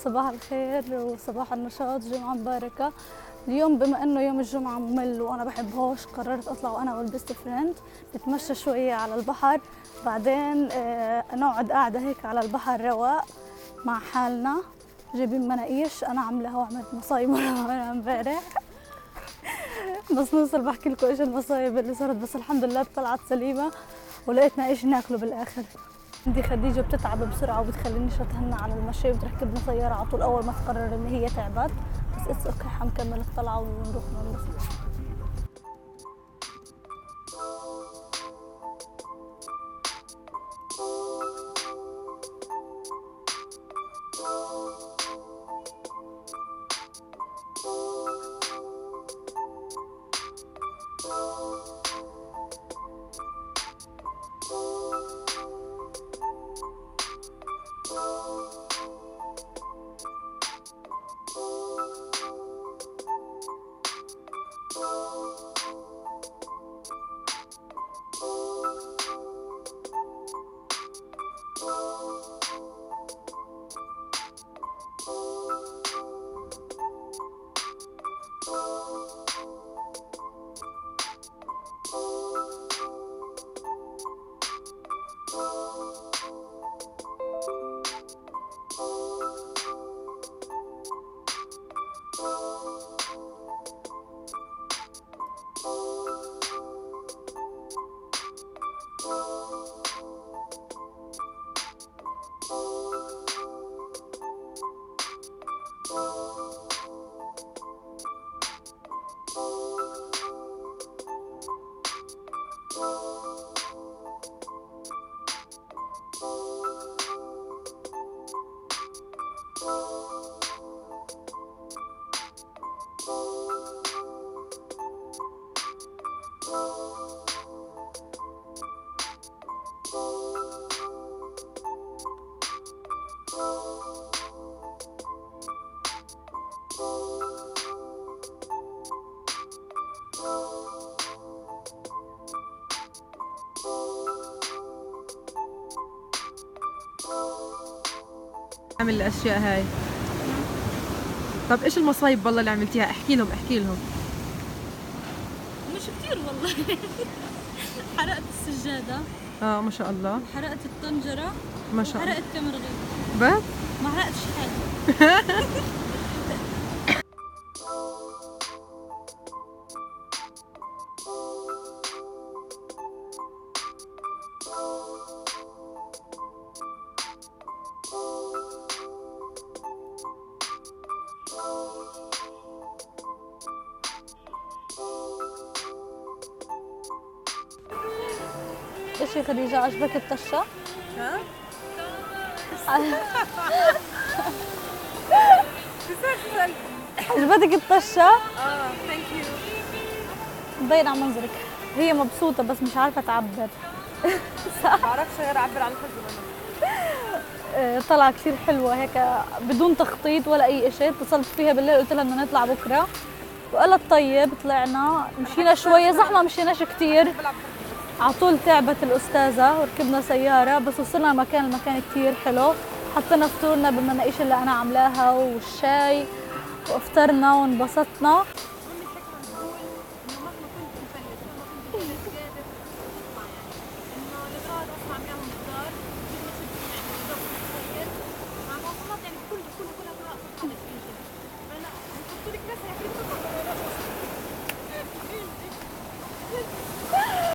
صباح الخير وصباح النشاط، جمعة مباركة. اليوم بما انه يوم الجمعة ممل وانا بحبهوش، قررت اطلع انا والبيست فريند نتمشى شوية على البحر، بعدين نقعد قاعدة هيك على البحر رواق مع حالنا، جايبين مناقيش انا عاملاها وعملت مصايب مرة امبارح. بس نوصل بحكي لكم ايش المصايب اللي صارت، بس الحمد لله طلعت سليمة ولقيتنا ايش ناكله بالاخر. عندي خديجة بتتعب بسرعة وبتخلينيش اتهنى على المشي وبتركبنا سيارة على طول أول ما تقرر إن هي تعبت، بس اتس اوكي حنكمل الطلعة ونروح ننبسط. عمل الاشياء هاي. طب ايش المصايب والله اللي عملتيها؟ احكي لهم مش كتير والله. حرقت السجادة ما شاء الله، حرقت الطنجرة ما شاء الله، حرقت كم رغيف بس ما حرقتش حاجة. ايش يا خديجة، عجبك الطشة؟ ها؟ عجبتك الطشة؟ ثانك يو. مبين على منظرك هي مبسوطة بس مش عارفة تعبر. ما بعرفش غير اعبر عن الحزن. طلعة كثير حلوة هيك بدون تخطيط ولا أي شيء. اتصلت فيها بالليل قلت لها بدنا نطلع بكرة وقالت طيب. طلعنا مشينا شوية زحمة، مشيناش كثير، على طول تعبت الأستاذة وركبنا سيارة، بس وصلنا المكان كثير حلو. حطينا فطورنا بالمناقيش اللي أنا عاملاها والشاي وافطرنا وانبسطنا.